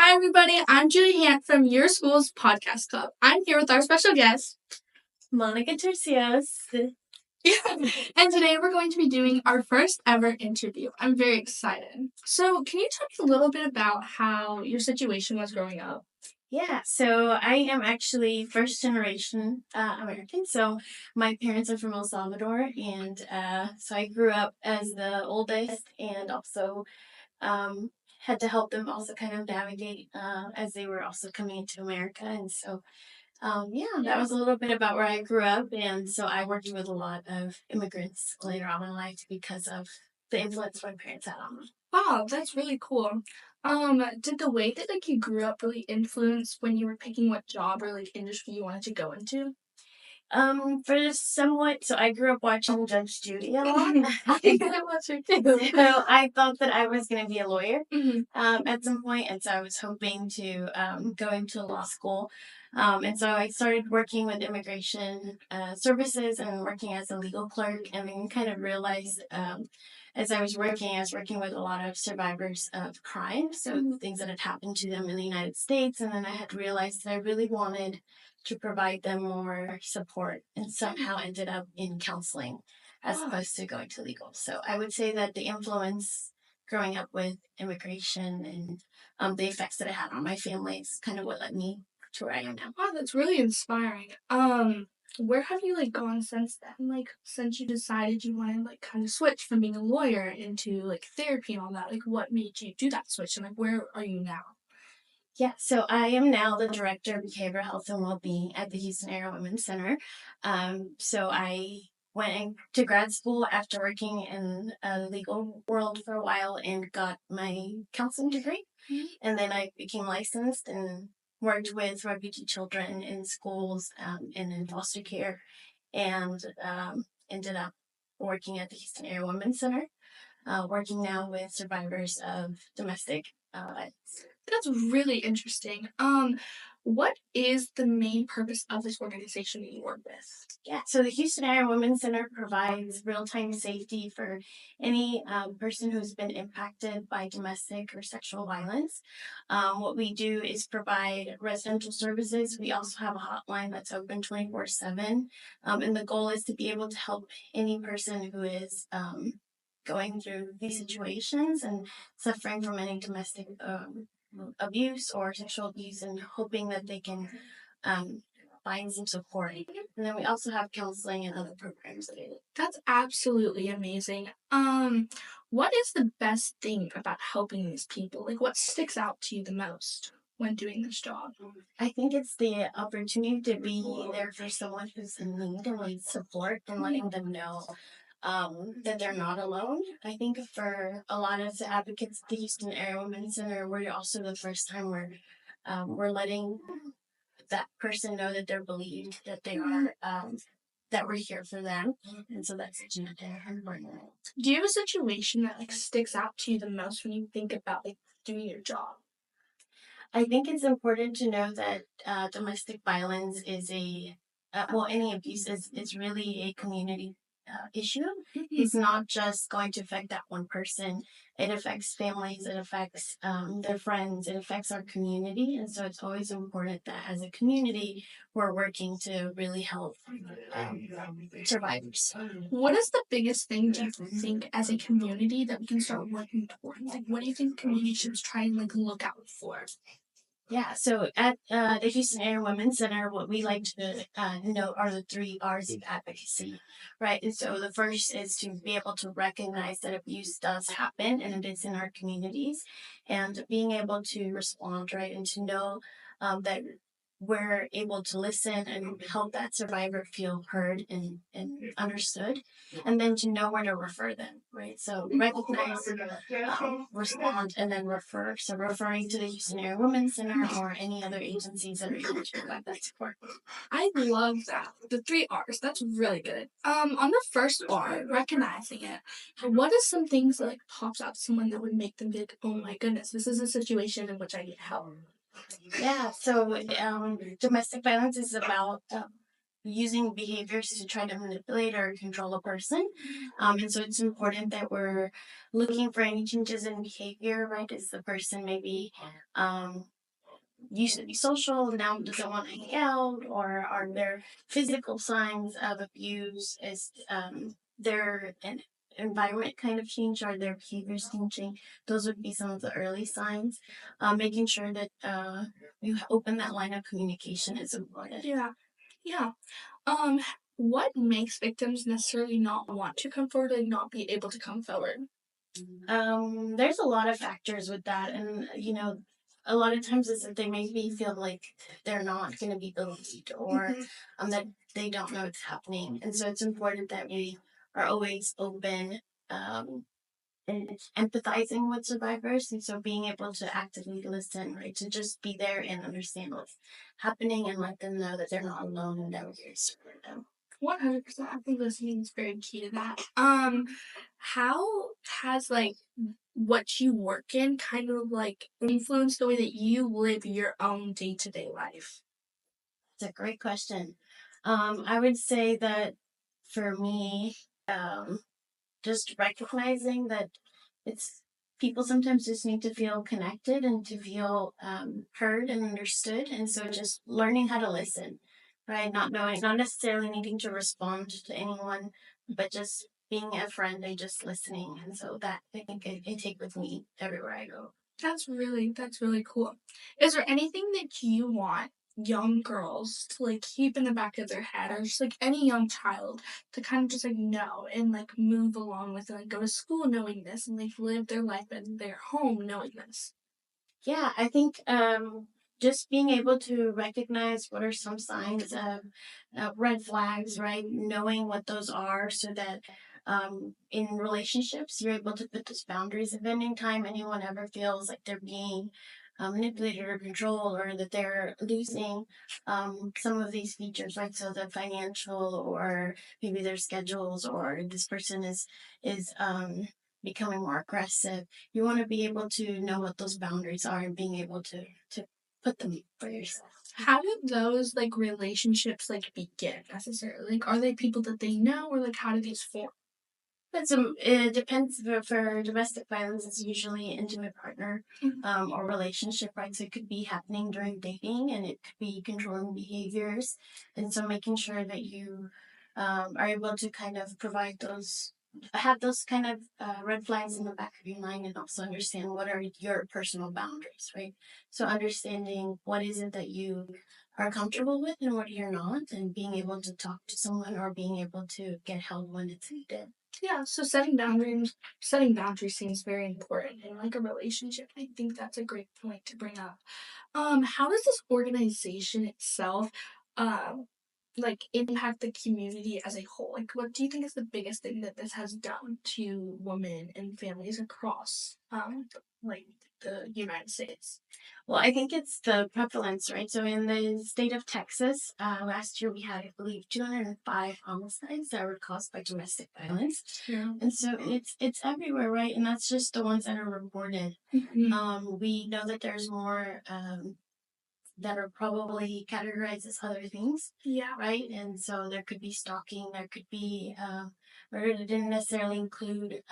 Hi, everybody. I'm Julie Hant from your school's podcast club. I'm here with our special guest, Monica Tercios. and today we're going to be doing our first ever interview. I'm very excited. So, can you tell me a little bit about how your situation was growing up? Yeah, so I am actually first generation American. So my parents are from El Salvador, and so I grew up as the oldest, and also had to help them also kind of navigate as they were also coming into America. And so, that was a little bit about where I grew up. And so I worked with a lot of immigrants later on in life because of the influence my parents had on me. Wow, that's really cool. Did the way that you grew up really influence when you were picking what job or industry you wanted to go into? For somewhat, so I grew up watching Judge Judy a lot. I think I watched her too. So I thought that I was going to be a lawyer Mm-hmm. at some point, and so I was hoping to go into law school. And so I started working with immigration services and working as a legal clerk, and then kind of realized as I was working with a lot of survivors of crime, so things that had happened to them in the United States, and then I had realized that I really wanted to provide them more support, and somehow ended up in counseling as opposed to going to legal. So I would say that the influence growing up with immigration and the effects that it had on my family is kind of what led me to where I am now. Wow, that's really inspiring. Where have you gone since then? Since you decided you wanted kind of switch from being a lawyer into therapy and all that. What made you do that switch, and where are you now? Yeah, so I am now the director of behavioral health and wellbeing at the Houston Area Women's Center. So I went to grad school after working in a legal world for a while and got my counseling degree. Mm-hmm. And then I became licensed and worked with refugee children in schools and in foster care, and ended up working at the Houston Area Women's Center, working now with survivors of domestic violence. That's really interesting. What is the main purpose of this organization that you work with? Yeah, so the Houston Area Women's Center provides real-time safety for any person who's been impacted by domestic or sexual violence. What we do is provide residential services. We also have a hotline that's open 24/7. And the goal is to be able to help any person who is going through these situations and suffering from any domestic abuse or sexual abuse, and hoping that they can find some support. And then we also have counseling and other programs that I do. That's absolutely amazing. What is the best thing about helping these people? What sticks out to you the most when doing this job? I think it's the opportunity to be there for someone who's in need and needs support, and letting them know that they're not alone. I think for a lot of the advocates at the Houston Area Women's Center, we're also the first time we're letting that person know that they're believed, that they are, that we're here for them. And so that's important. Do you have a situation that sticks out to you the most when you think about doing your job? I think it's important to know that domestic violence is any abuse is really a community issue. It's not just going to affect that one person. It affects families, it affects their friends, it affects our community. And so it's always important that as a community, we're working to really help survivors. What is the biggest thing, do you think, as a community that we can start working towards? What do you think community should try and look out for? Yeah, so at the Houston Area Women's Center, what we like to note are the 3 R's of advocacy, right? And so the first is to be able to recognize that abuse does happen and it is in our communities, and being able to respond, right? And to know that we're able to listen and help that survivor feel heard and understood, and then to know where to refer them, right? So recognize, respond, and then refer. So referring to the Houston Area Women's Center or any other agencies that are able to provide that support. I love that. The 3 R's. That's really good. On the first R, recognizing it, what is some things that pops out to someone that would make them be oh my goodness, this is a situation in which I need help? Yeah, so domestic violence is about using behaviors to try to manipulate or control a person. And so it's important that we're looking for any changes in behavior, right? As the person maybe used to be social, now doesn't want to hang out, or are there physical signs of abuse? Is their environment kind of change? Are their behaviors changing? Those would be some of the early signs. Making sure that you open that line of communication is important. Yeah. Yeah. Um, what makes victims necessarily not want to come forward and not be able to come forward? There's a lot of factors with that, and a lot of times it's that they maybe feel like they're not going to be believed, or that they don't know what's happening, and so it's important that we are always open and empathizing with survivors, and so being able to actively listen, right, to just be there and understand what's happening and let them know that they're not alone and that we're here to support them. 100%. I think listening is very key to that. How has like what you work in kind of like influenced the way that you live your own day to day life? It's a great question. I would say that for me, just recognizing that it's people sometimes just need to feel connected and to feel heard and understood. And so just learning how to listen, right? Not knowing, not necessarily needing to respond to anyone, but just being a friend and just listening. And so that I think I take with me everywhere I go. That's really cool. Is there anything that you want young girls to like keep in the back of their head or just like any young child to kind of just like know and like move along with it, like go to school knowing this and like live their life in their home knowing this? Yeah, I think just being able to recognize what are some signs of red flags, right? Knowing what those are so that in relationships, you're able to put those boundaries. If any time anyone ever feels like they're being manipulated or controlled, or that they're losing some of these features, right? So the financial, or maybe their schedules, or this person is becoming more aggressive, you want to be able to know what those boundaries are and being able to put them for yourself. How do those like relationships like begin necessarily? Like are they people that they know or like how do these form? But some it depends. For domestic violence, it's usually an intimate partner or relationship, right? So it could be happening during dating, and it could be controlling behaviors, and so making sure that you are able to kind of provide those, have those kind of red flags in the back of your mind, and also understand what are your personal boundaries, right? So understanding what is it that you are comfortable with and what you're not, and being able to talk to someone or being able to get help when it's needed. Yeah, so setting boundaries seems very important in like a relationship. I think that's a great point to bring up. How does this organization itself um like impact the community as a whole? Like what do you think is the biggest thing that this has done to women and families across like the United States? Well, I think it's the prevalence, right? So in the state of Texas, last year we had, I believe, 205 homicides that were caused by domestic violence, Yeah. and so it's everywhere, right? And that's just the ones that are reported. We know that there's more that are probably categorized as other things, Yeah. right? And so there could be stalking, there could be murder that didn't necessarily include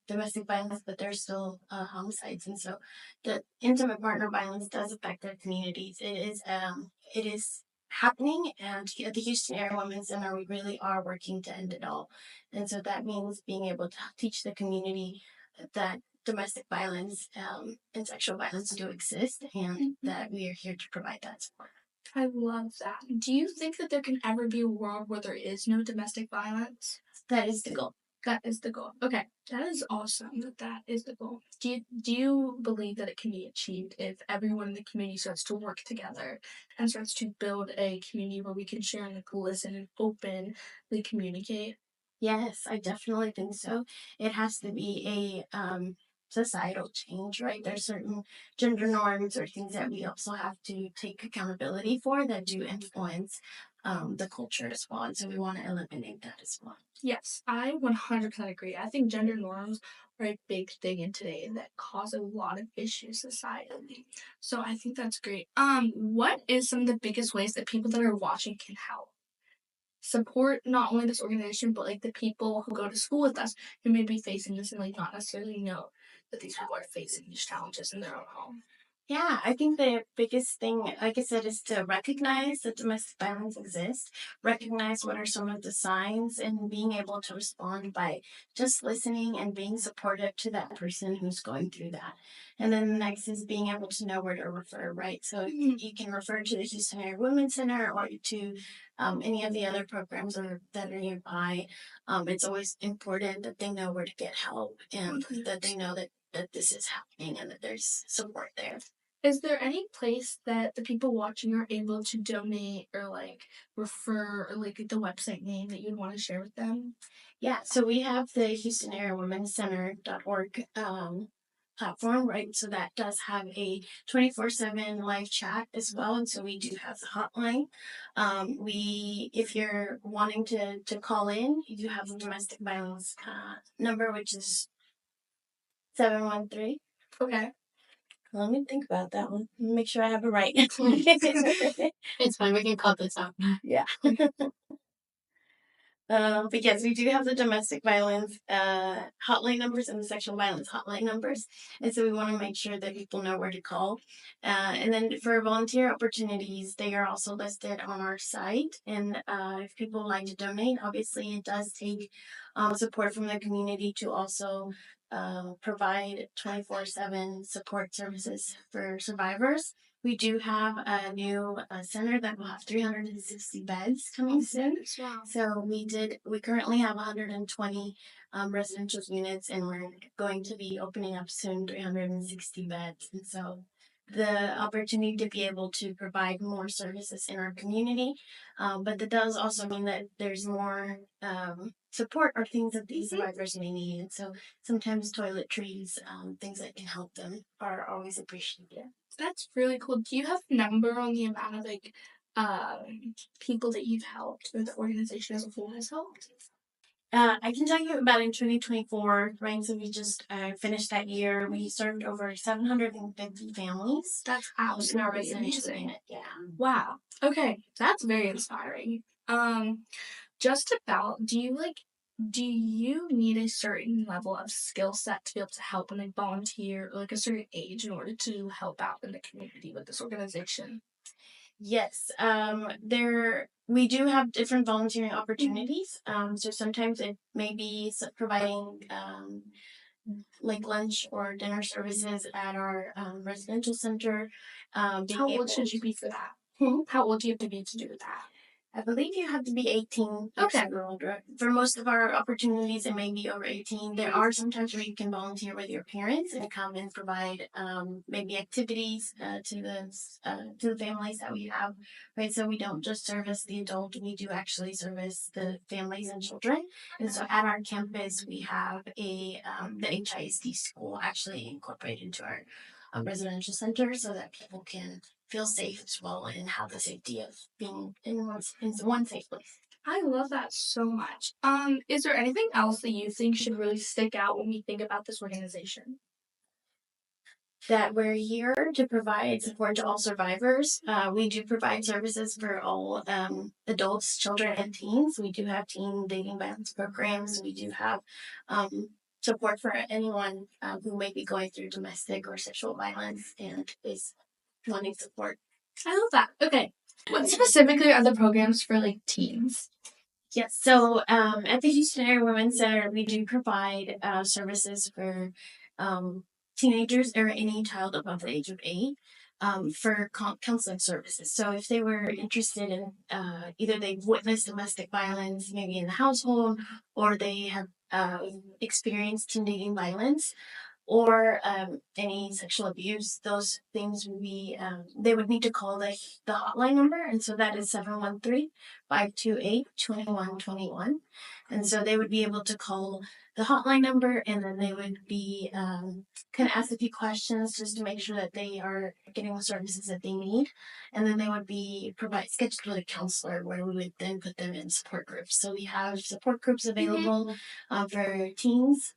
domestic violence, but there's still homicides. And so the intimate partner violence does affect our communities. It is happening, and at the Houston Area Women's Center, we really are working to end it all. And so that means being able to teach the community that domestic violence and sexual violence do exist, and that we are here to provide that support. I love that. Do you think that there can ever be a world where there is no domestic violence? That is the goal. That is the goal. Okay, that is awesome. That is the goal. Do you believe that it can be achieved if everyone in the community starts to work together and starts to build a community where we can share and like, listen and openly communicate? Yes, I definitely think so. It has to be a societal change, right? There's certain gender norms or things that we also have to take accountability for that do influence the culture as well. And so we want to eliminate that as well. Yes, I 100% agree. I think gender norms are a big thing in today that cause a lot of issues societally. So I think that's great. What is some of the biggest ways that people that are watching can help? Support not only this organization, but like the people who go to school with us who may be facing this and like not necessarily know that these people are facing these challenges in their own home. Yeah, I think the biggest thing, like I said, is to recognize that domestic violence exists, recognize what are some of the signs, and being able to respond by just listening and being supportive to that person who's going through that. And then the next is being able to know where to refer, right? So you can refer to the Houston Area Women's Center or to any of the other programs that are nearby. It's always important that they know where to get help and that they know that this is happening and that there's support there. Is there any place that the people watching are able to donate or like refer or like the website name that you'd want to share with them? Yeah, so we have the Houston Area Women's Center.org platform, right? So that does have a 24/7 live chat as well. And so we do have the hotline. If you're wanting to call in, you do have the domestic violence number, which is 713. Okay. Let me think about that one. Make sure I have it right. It's fine. We can cut this out. Yeah. But yes, we do have the domestic violence hotline numbers and the sexual violence hotline numbers. And so we want to make sure that people know where to call. And then for volunteer opportunities, they are also listed on our site. And if people would like to donate, obviously it does take support from the community to also provide 24/7 support services for survivors. We do have a new center that will have 360 beds coming soon. Wow. So we currently have 120 residential units, and we're going to be opening up soon 360 beds. And so the opportunity to be able to provide more services in our community, but that does also mean that there's more support or things that these survivors may need. And so sometimes toiletries, things that can help them are always appreciated. That's really cool. Do you have a number on the amount of like people that you've helped or the organization as a whole has helped? I can tell you about in 2024, right? So we just finished that year. We served over 750 families. That's In our absolutely residential amazing. unit. Yeah. Wow. Okay, that's very inspiring. Just about, do you need a certain level of skill set to be able to help and like volunteer or like a certain age in order to help out in the community with this organization? Yes. There we do have different volunteering opportunities. So sometimes it may be providing like lunch or dinner services at our residential center. How old should you be for that? How old do you have to be to do that? I believe you have to be 18 years Okay. or older. For most of our opportunities, it may be over 18. There are some times where you can volunteer with your parents and come and provide maybe activities to the families that we have. Right, so we don't just service the adult; we do actually service the families and children. And so at our campus, we have the HISD school actually incorporated into our residential center, so that people can feel safe as well and have the safety of being in one safe place. I love that so much. Is there anything else that you think should really stick out when we think about this organization? That we're here to provide support to all survivors. We do provide services for all adults, children, and teens. We do have teen dating violence programs. We do have support for anyone who may be going through domestic or sexual violence and is wanting support. I love that. Okay. What specifically are the programs for like teens? Yes, so at the Houston Area Women's Center, we do provide services for teenagers or any child above the age of 8 for counseling services. So if they were interested in either they've witnessed domestic violence, maybe in the household, or they have experienced teen dating violence, or any sexual abuse, those things would be, they would need to call the hotline number. And so that is 713-528-2121. And so they would be able to call the hotline number, and then they would be kind of ask a few questions just to make sure that they are getting the services that they need. And then they would be scheduled with a counselor where we would then put them in support groups. So we have support groups available for teens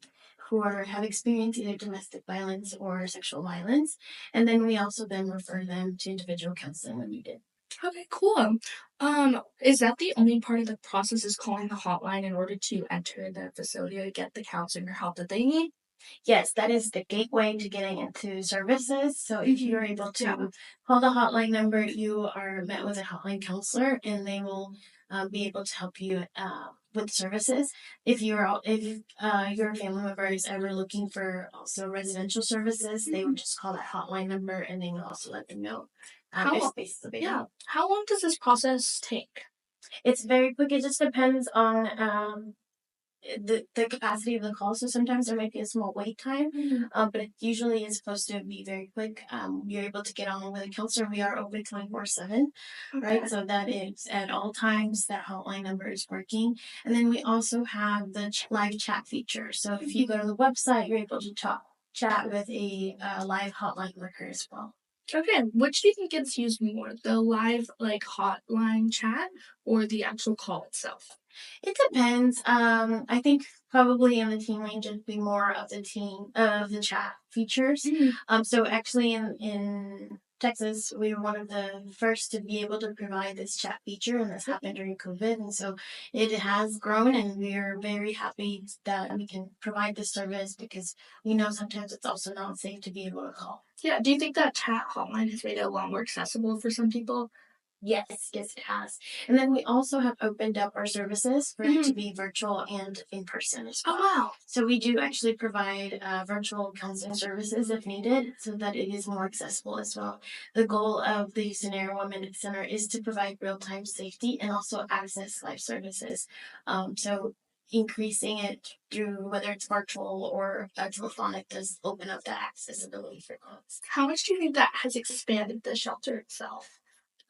who have experienced either domestic violence or sexual violence. And then we also then refer them to individual counseling when needed. Okay, cool. Is that the only part of the process is calling the hotline in order to enter the facility or get the counseling or help that they need? Yes, that is the gateway to getting into services. So if you're able to call the hotline number, you are met with a hotline counselor, and they will be able to help you with services. If your family member is ever looking for also residential services, they would just call that hotline number, and they will also let them know How if long? space is Yeah. available. How long does this process take? It's very quick. It just depends on the capacity of the call. So sometimes there might be a small wait time, but it usually is supposed to be very quick. You're able to get on with a counselor. We are open 24/7, right? Okay. So that is at all times that hotline number is working. And then we also have the live chat feature. So if you go to the website, you're able to chat with a live hotline worker as well. Okay, which do you think gets used more, the live like hotline chat or the actual call itself? It depends. I think probably in the teen range it'd be more of the chat features. So actually in Texas, we were one of the first to be able to provide this chat feature, and this happened during COVID. And so it has grown, and we are very happy that we can provide this service because we know sometimes it's also not safe to be able to call. Yeah, do you think that chat hotline has made it a lot more accessible for some people? Yes, it has. And then we also have opened up our services for it to be virtual and in person as Oh, well. wow. So we do actually provide virtual counseling services if needed so that it is more accessible as well. The goal of the Scenario Women Center is to provide real-time safety and also access life services. So increasing it through whether it's virtual or telephonic does open up that accessibility for folks. How much do you think that has expanded the shelter itself?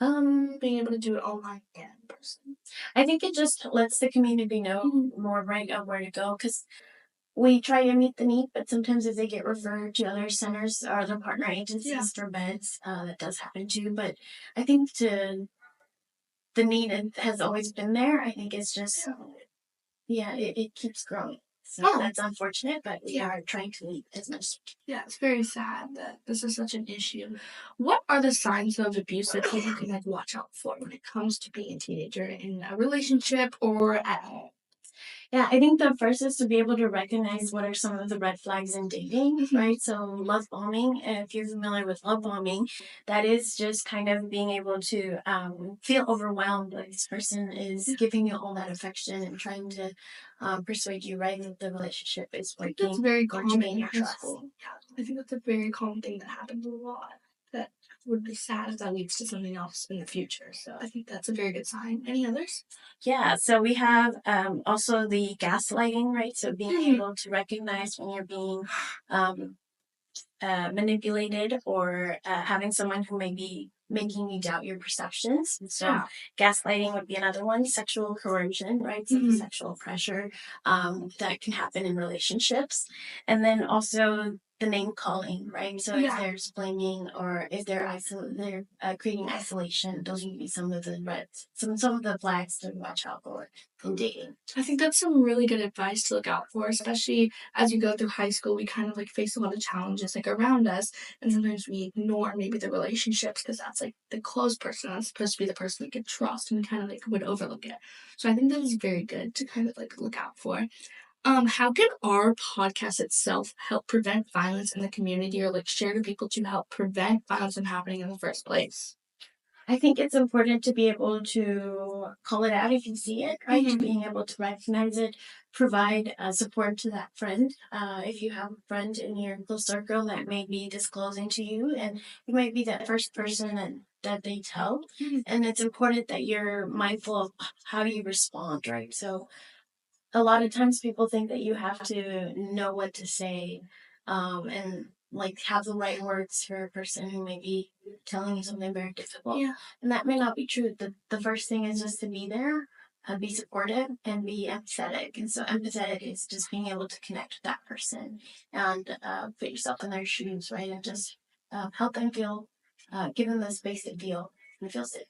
Being able to do it online and in person. I think it just lets the community know more right of where to go because we try to meet the need, but sometimes if they get referred to other centers or other partner agencies for beds, that does happen too. But I think the need has always been there. I think it's just, yeah, it keeps growing. So that's unfortunate, but we are trying to meet as much. Yeah, it's very sad that this is such an issue. What are the signs of abuse that people can like watch out for when it comes to being a teenager in a relationship or at home? Yeah, I think the first is to be able to recognize what are some of the red flags in dating, right? So love bombing, if you're familiar with love bombing, that is just kind of being able to feel overwhelmed that this person is giving you all that affection and trying to persuade you, right, that the relationship is I think that's working very or to common gain in your high trust. school. Yeah, I think that's a very common thing that happens a lot. That would be sad if that leads to something else in the future. So I think that's a very good sign. Any others? Yeah, so we have also the gaslighting, right? So being able to recognize when you're being um, manipulated or having someone who may be making you doubt your perceptions. So gaslighting would be another one. Sexual coercion, right? So sexual pressure that can happen in relationships. And then also the name calling, right? So if there's blaming or if they're creating isolation, those would be some of the some of the flags to watch out for in dating. I think that's some really good advice to look out for, especially as you go through high school. We kind of like face a lot of challenges like around us, and sometimes we ignore maybe the relationships because that's like the close person. That's supposed to be the person we can trust, and we kind of like would overlook it. So I think that is very good to kind of like look out for. How can our podcast itself help prevent violence in the community, or like share to people to help prevent violence from happening in the first place? I think it's important to be able to call it out if you see it, right? Being able to recognize it, provide support to that friend. If you have a friend in your close circle that may be disclosing to you, and you might be that first person that they tell. And it's important that you're mindful of how you respond, right? So a lot of times people think that you have to know what to say and like have the right words for a person who may be telling you something very difficult. And that may not be true. The first thing is just to be there, be supportive, and be empathetic. And so empathetic is just being able to connect with that person and put yourself in their shoes, right? And just help them feel, give them the space to feel and feel safe.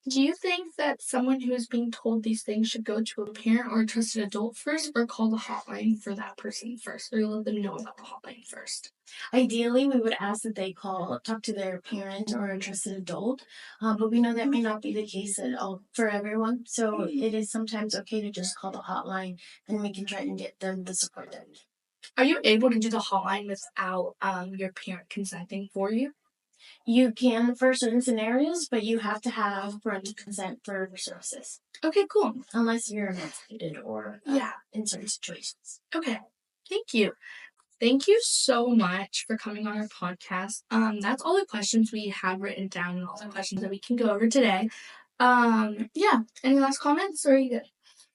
Do you think that someone who is being told these things should go to a parent or a trusted adult first, or call the hotline for that person first, or let them know about the hotline first? Ideally, we would ask that they talk to their parent or a trusted adult, but we know that may not be the case at all for everyone. So it is sometimes okay to just call the hotline, and we can try and get them the support they need. Are you able to do the hotline without your parent consenting for you? You can for certain scenarios, but you have to have parental consent for services. Okay, cool. Unless you're emancipated or in certain situations. Okay. Thank you. Thank you so much for coming on our podcast. That's all the questions we have written down and all the questions that we can go over today. Yeah. Any last comments or are you good?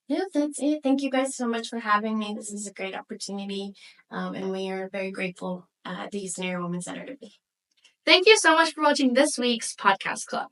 Yeah, that's it. Thank you guys so much for having me. This is a great opportunity, and we are very grateful at the Houston Area Women's Center to be. Thank you so much for watching this week's Podcast Club.